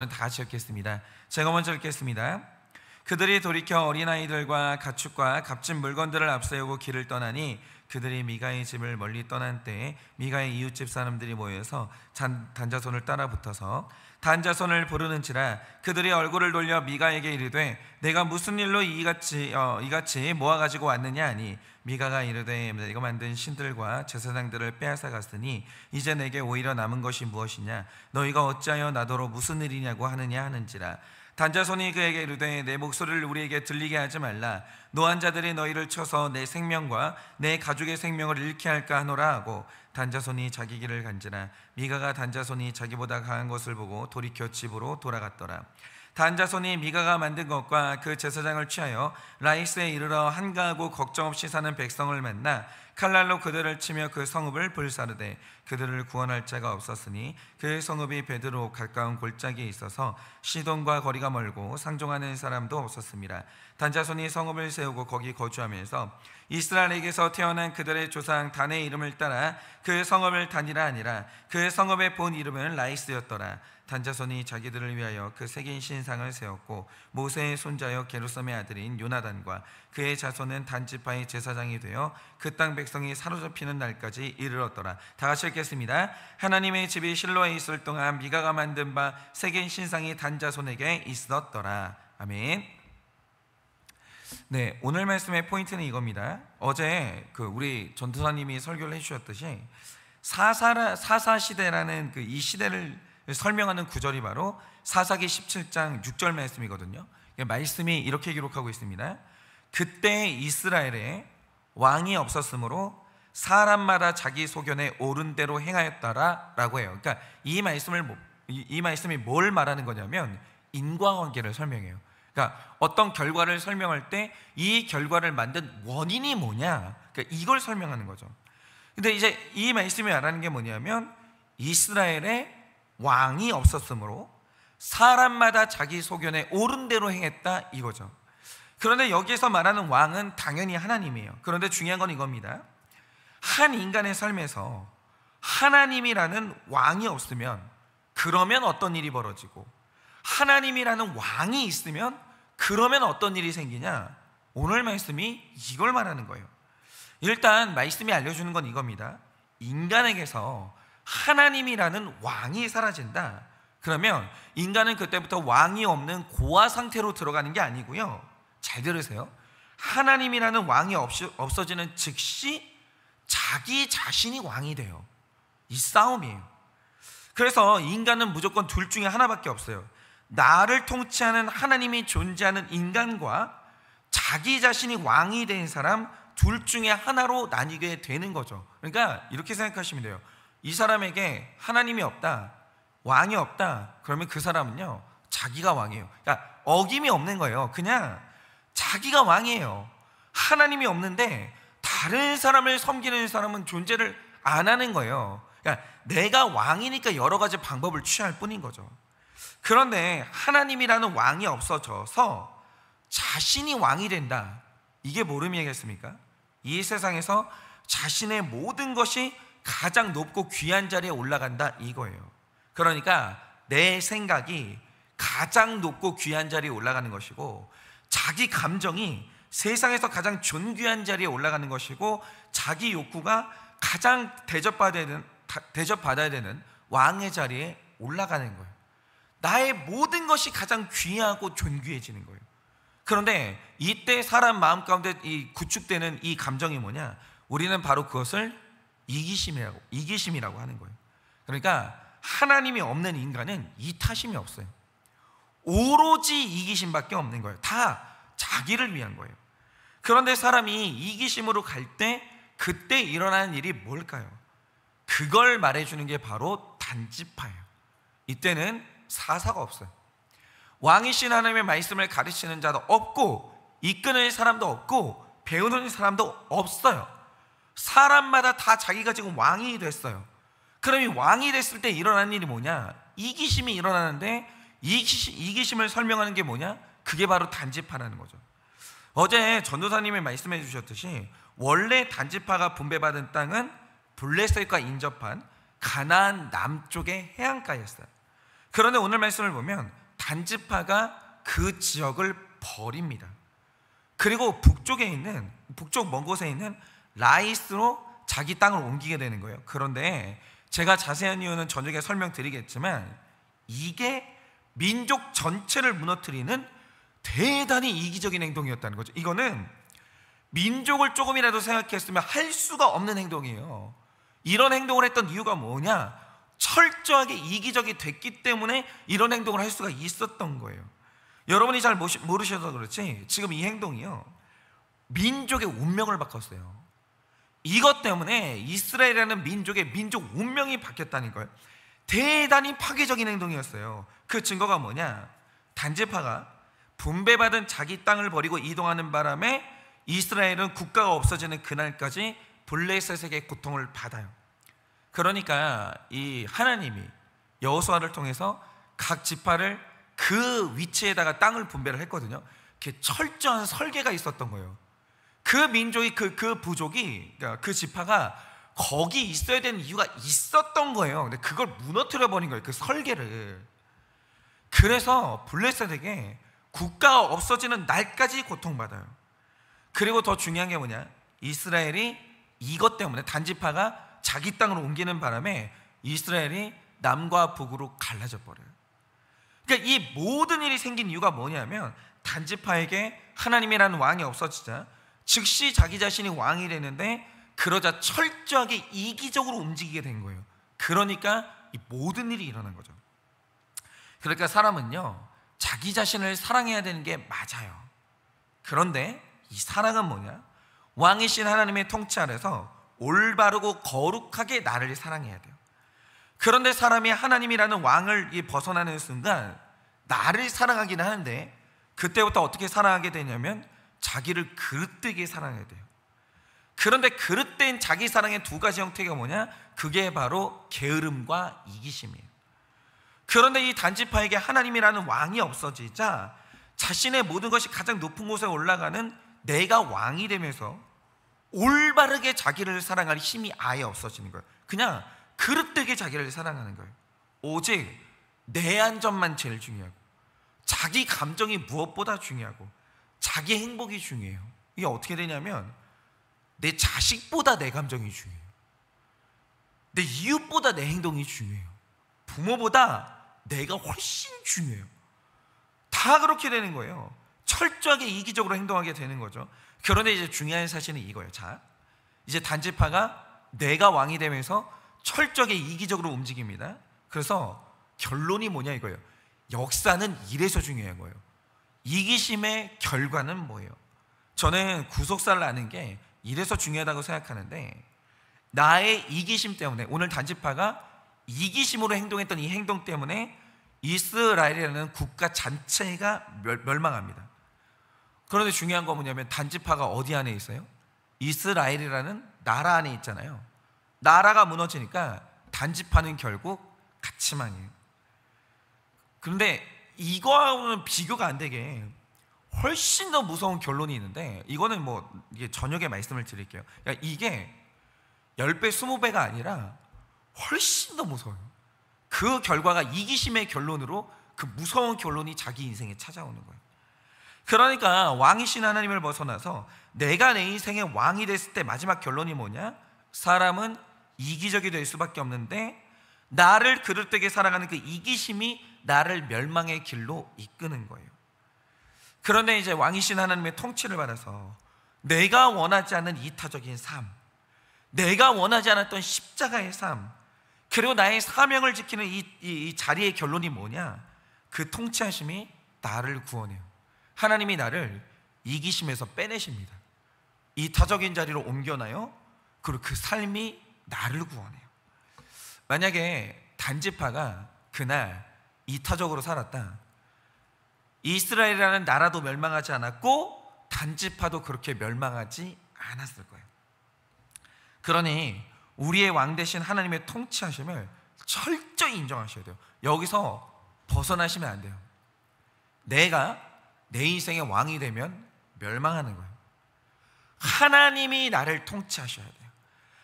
다 같이 읽겠습니다. 제가 먼저 읽겠습니다. 그들이 돌이켜 어린아이들과 가축과 값진 물건들을 앞세우고 길을 떠나니 그들이 미가의 집을 멀리 떠난 때에 미가의 이웃집 사람들이 모여서 단자손을 따라 붙어서 단자손을 부르는지라. 그들이 얼굴을 돌려 미가에게 이르되 내가 무슨 일로 이같이 모아가지고 왔느냐 하니 미가가 이르되 내가 만든 신들과 제사장들을 빼앗아 갔으니 이제 내게 오히려 남은 것이 무엇이냐, 너희가 어찌하여 나더러 무슨 일이냐고 하느냐 하는지라. 단자손이 그에게 이르되 내 목소리를 우리에게 들리게 하지 말라. 노한 자들이 너희를 쳐서 내 생명과 내 가족의 생명을 잃게 할까 하노라 하고 단자손이 자기 길을 간지라. 미가가 단자손이 자기보다 강한 것을 보고 돌이켜 집으로 돌아갔더라. 단자손이 미가가 만든 것과 그 제사장을 취하여 라이스에 이르러 한가하고 걱정 없이 사는 백성을 만나 칼날로 그들을 치며 그 성읍을 불사르되 그들을 구원할 자가 없었으니 그 성읍이 베드로 가까운 골짜기에 있어서 시돈과 거리가 멀고 상종하는 사람도 없었습니다. 단자손이 성읍을 세우고 거기 거주하면서 이스라엘에게서 태어난 그들의 조상 단의 이름을 따라 그 성읍을 단이라 하니라. 그 성읍의 본 이름은 라이스였더라. 단자손이 자기들을 위하여 그 새긴 신상을 세웠고 모세의 손자여 게르솜의 아들인 요나단과 그의 자손은 단지파의 제사장이 되어 그 땅 백성이 사로잡히는 날까지 이르렀더라. 다 같이 읽겠습니다. 하나님의 집이 실로에 있을 동안 미가가 만든 바 새긴 신상이 단자손에게 있었더라. 아멘. 네, 오늘 말씀의 포인트는 이겁니다. 어제 우리 전도사님이 설교를 해주셨듯이 사사 시대라는 이 시대를 설명하는 구절이 바로 사사기 17장 6절 말씀이거든요. 말씀이 이렇게 기록하고 있습니다. 그때 이스라엘에 왕이 없었으므로 사람마다 자기 소견에 옳은 대로 행하였더라 라고 해요. 그러니까 이 말씀이 뭘 말하는 거냐면 인과관계를 설명해요. 그러니까 어떤 결과를 설명할 때 이 결과를 만든 원인이 뭐냐, 그러니까 이걸 설명하는 거죠. 근데 이제 이 말씀이 말하는 게 뭐냐면 이스라엘에 왕이 없었으므로 사람마다 자기 소견에 옳은 대로 행했다 이거죠. 그런데 여기에서 말하는 왕은 당연히 하나님이에요. 그런데 중요한 건 이겁니다. 한 인간의 삶에서 하나님이라는 왕이 없으면 그러면 어떤 일이 벌어지고 하나님이라는 왕이 있으면 그러면 어떤 일이 생기냐, 오늘 말씀이 이걸 말하는 거예요. 일단 말씀이 알려주는 건 이겁니다. 인간에게서 하나님이라는 왕이 사라진다. 그러면 인간은 그때부터 왕이 없는 고아 상태로 들어가는 게 아니고요. 잘 들으세요. 하나님이라는 왕이 없어지는 즉시 자기 자신이 왕이 돼요. 이 싸움이에요. 그래서 인간은 무조건 둘 중에 하나밖에 없어요. 나를 통치하는 하나님이 존재하는 인간과 자기 자신이 왕이 된 사람, 둘 중에 하나로 나뉘게 되는 거죠. 그러니까 이렇게 생각하시면 돼요. 이 사람에게 하나님이 없다, 왕이 없다, 그러면 그 사람은요 자기가 왕이에요. 그러니까 어김이 없는 거예요. 그냥 자기가 왕이에요. 하나님이 없는데 다른 사람을 섬기는 사람은 존재를 안 하는 거예요. 그러니까 내가 왕이니까 여러 가지 방법을 취할 뿐인 거죠. 그런데 하나님이라는 왕이 없어져서 자신이 왕이 된다, 이게 뭘 의미하겠습니까? 이 세상에서 자신의 모든 것이 가장 높고 귀한 자리에 올라간다 이거예요. 그러니까 내 생각이 가장 높고 귀한 자리에 올라가는 것이고, 자기 감정이 세상에서 가장 존귀한 자리에 올라가는 것이고, 자기 욕구가 가장 대접받아야 되는 왕의 자리에 올라가는 거예요. 나의 모든 것이 가장 귀하고 존귀해지는 거예요. 그런데 이때 사람 마음 가운데 구축되는 이 감정이 뭐냐? 우리는 바로 그것을 이기심이라고 하는 거예요. 그러니까 하나님이 없는 인간은 이타심이 없어요. 오로지 이기심밖에 없는 거예요. 다 자기를 위한 거예요. 그런데 사람이 이기심으로 갈 때 그때 일어나는 일이 뭘까요? 그걸 말해주는 게 바로 단지파예요. 이때는 사사가 없어요. 왕이신 하나님의 말씀을 가르치는 자도 없고 이끄는 사람도 없고 배우는 사람도 없어요. 사람마다 다 자기가 지금 왕이 됐어요. 그럼 이 왕이 됐을 때 일어나는 일이 뭐냐? 이기심이 일어나는데 이기심을 설명하는 게 뭐냐? 그게 바로 단지파라는 거죠. 어제 전도사님이 말씀해 주셨듯이 원래 단지파가 분배받은 땅은 블레셋과 인접한 가나안 남쪽의 해안가였어요. 그런데 오늘 말씀을 보면 단지파가 그 지역을 버립니다. 그리고 북쪽 먼 곳에 있는 라이스로 자기 땅을 옮기게 되는 거예요. 그런데 제가 자세한 이유는 저녁에 설명드리겠지만 이게 민족 전체를 무너뜨리는 대단히 이기적인 행동이었다는 거죠. 이거는 민족을 조금이라도 생각했으면 할 수가 없는 행동이에요. 이런 행동을 했던 이유가 뭐냐? 철저하게 이기적이 됐기 때문에 이런 행동을 할 수가 있었던 거예요. 여러분이 잘 모르셔서 그렇지 지금 이 행동이요 민족의 운명을 바꿨어요. 이것 때문에 이스라엘이라는 민족의 민족 운명이 바뀌었다는 거예요. 대단히 파괴적인 행동이었어요. 그 증거가 뭐냐? 단지파가 분배받은 자기 땅을 버리고 이동하는 바람에 이스라엘은 국가가 없어지는 그날까지 블레셋에게 고통을 받아요. 그러니까 이 하나님이 여호수아를 통해서 각 지파를 그 위치에다가 땅을 분배를 했거든요. 이렇게 철저한 설계가 있었던 거예요. 그 민족이 그 부족이 그러니까 그 지파가 거기 있어야 되는 이유가 있었던 거예요. 근데 그걸 무너뜨려 버린 거예요. 그 설계를. 그래서 블레셋에게 국가가 없어지는 날까지 고통받아요. 그리고 더 중요한 게 뭐냐? 이스라엘이 이것 때문에 단지파가 자기 땅으로 옮기는 바람에 이스라엘이 남과 북으로 갈라져 버려요. 그러니까 이 모든 일이 생긴 이유가 뭐냐면 단지파에게 하나님이라는 왕이 없어지자 즉시 자기 자신이 왕이 되는데 그러자 철저하게 이기적으로 움직이게 된 거예요. 그러니까 이 모든 일이 일어난 거죠. 그러니까 사람은요 자기 자신을 사랑해야 되는 게 맞아요. 그런데 이 사랑은 뭐냐? 왕이신 하나님의 통치 아래서 올바르고 거룩하게 나를 사랑해야 돼요. 그런데 사람이 하나님이라는 왕을 벗어나는 순간 나를 사랑하긴 하는데 그때부터 어떻게 사랑하게 되냐면 자기를 그릇되게 사랑해야 돼요. 그런데 그릇된 자기 사랑의 두 가지 형태가 뭐냐? 그게 바로 게으름과 이기심이에요. 그런데 이 단지파에게 하나님이라는 왕이 없어지자 자신의 모든 것이 가장 높은 곳에 올라가는 내가 왕이 되면서 올바르게 자기를 사랑할 힘이 아예 없어지는 거예요. 그냥 그릇되게 자기를 사랑하는 거예요. 오직 내 안전만 제일 중요하고 자기 감정이 무엇보다 중요하고 자기 행복이 중요해요. 이게 어떻게 되냐면 내 자식보다 내 감정이 중요해요. 내 이웃보다 내 행동이 중요해요. 부모보다 내가 훨씬 중요해요. 다 그렇게 되는 거예요. 철저하게 이기적으로 행동하게 되는 거죠. 그런데 이제 중요한 사실은 이거예요. 자, 이제 단지파가 내가 왕이 되면서 철저하게 이기적으로 움직입니다. 그래서 결론이 뭐냐 이거예요. 역사는 이래서 중요한 거예요. 이기심의 결과는 뭐예요? 저는 구속사를 아는 게 이래서 중요하다고 생각하는데 나의 이기심 때문에 오늘 단지파가 이기심으로 행동했던 이 행동 때문에 이스라엘이라는 국가 전체가 멸망합니다. 그런데 중요한 건 뭐냐면 단지파가 어디 안에 있어요? 이스라엘이라는 나라 안에 있잖아요. 나라가 무너지니까 단지파는 결국 같이 망해요. 그런데 이거하고는 비교가 안 되게 훨씬 더 무서운 결론이 있는데 이거는 이게 저녁에 말씀을 드릴게요. 그러니까 이게 10배, 20배가 아니라 훨씬 더 무서워요. 그 결과가 이기심의 결론으로 그 무서운 결론이 자기 인생에 찾아오는 거예요. 그러니까 왕이신 하나님을 벗어나서 내가 내 인생의 왕이 됐을 때 마지막 결론이 뭐냐? 사람은 이기적이 될 수밖에 없는데 나를 그릇되게 사랑하는 그 이기심이 나를 멸망의 길로 이끄는 거예요. 그런데 이제 왕이신 하나님의 통치를 받아서 내가 원하지 않는 이타적인 삶, 내가 원하지 않았던 십자가의 삶, 그리고 나의 사명을 지키는 이 자리의 결론이 뭐냐? 그 통치하심이 나를 구원해요. 하나님이 나를 이기심에서 빼내십니다. 이타적인 자리로 옮겨놔요. 그리고 그 삶이 나를 구원해요. 만약에 단지파가 그날 이타적으로 살았다, 이스라엘이라는 나라도 멸망하지 않았고 단지파도 그렇게 멸망하지 않았을 거예요. 그러니 우리의 왕 대신 하나님의 통치하심을 철저히 인정하셔야 돼요. 여기서 벗어나시면 안 돼요. 내가 내 인생의 왕이 되면 멸망하는 거예요. 하나님이 나를 통치하셔야 돼요.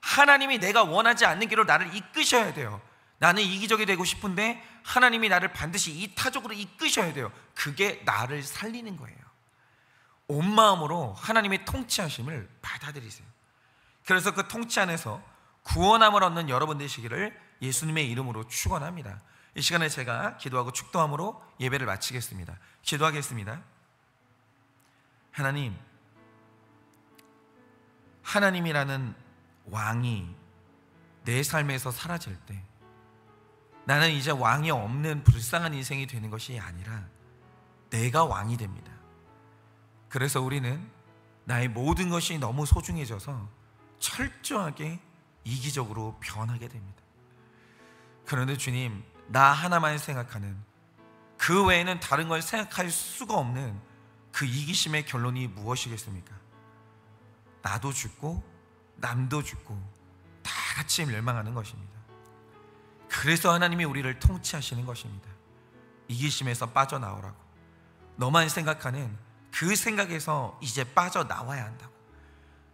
하나님이 내가 원하지 않는 길로 나를 이끄셔야 돼요. 나는 이기적이 되고 싶은데 하나님이 나를 반드시 이타적으로 이끄셔야 돼요. 그게 나를 살리는 거예요. 온 마음으로 하나님의 통치하심을 받아들이세요. 그래서 그 통치 안에서 구원함을 얻는 여러분 되시기를 예수님의 이름으로 축원합니다. 이 시간에 제가 기도하고 축도함으로 예배를 마치겠습니다. 기도하겠습니다. 하나님, 하나님이라는 왕이 내 삶에서 사라질 때 나는 이제 왕이 없는 불쌍한 인생이 되는 것이 아니라 내가 왕이 됩니다. 그래서 우리는 나의 모든 것이 너무 소중해져서 철저하게 이기적으로 변하게 됩니다. 그런데 주님, 나 하나만 생각하는, 그 외에는 다른 걸 생각할 수가 없는 그 이기심의 결론이 무엇이겠습니까? 나도 죽고 남도 죽고 다 같이 멸망하는 것입니다. 그래서 하나님이 우리를 통치하시는 것입니다. 이기심에서 빠져나오라고, 너만 생각하는 그 생각에서 이제 빠져나와야 한다고.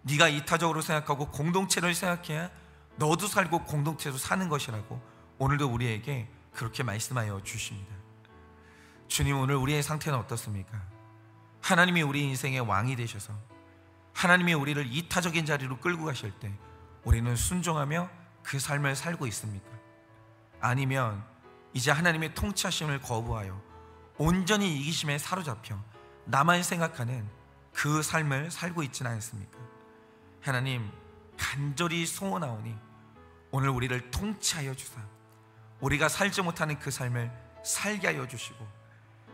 네가 이타적으로 생각하고 공동체를 생각해야 너도 살고 공동체도 사는 것이라고 오늘도 우리에게 그렇게 말씀하여 주십니다. 주님, 오늘 우리의 상태는 어떻습니까? 하나님이 우리 인생의 왕이 되셔서 하나님이 우리를 이타적인 자리로 끌고 가실 때 우리는 순종하며 그 삶을 살고 있습니까? 아니면 이제 하나님의 통치하심을 거부하여 온전히 이기심에 사로잡혀 나만 생각하는 그 삶을 살고 있지는 않습니까? 하나님, 간절히 소원하오니 오늘 우리를 통치하여 주사 우리가 살지 못하는 그 삶을 살게 하여 주시고,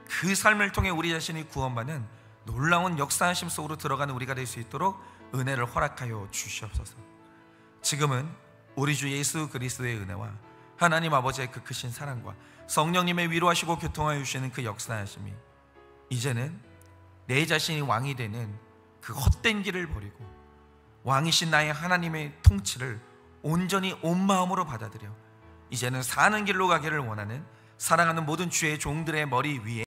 그 삶을 통해 우리 자신이 구원받는 놀라운 역사하심 속으로 들어가는 우리가 될 수 있도록 은혜를 허락하여 주시옵소서. 지금은 우리 주 예수 그리스도의 은혜와 하나님 아버지의 그 크신 사랑과 성령님의 위로하시고 교통하여 주시는 그 역사하심이 이제는 내 자신이 왕이 되는 그 헛된 길을 버리고 왕이신 나의 하나님의 통치를 온전히 온 마음으로 받아들여 이제는 사는 길로 가기를 원하는 사랑하는 모든 주의 종들의 머리 위에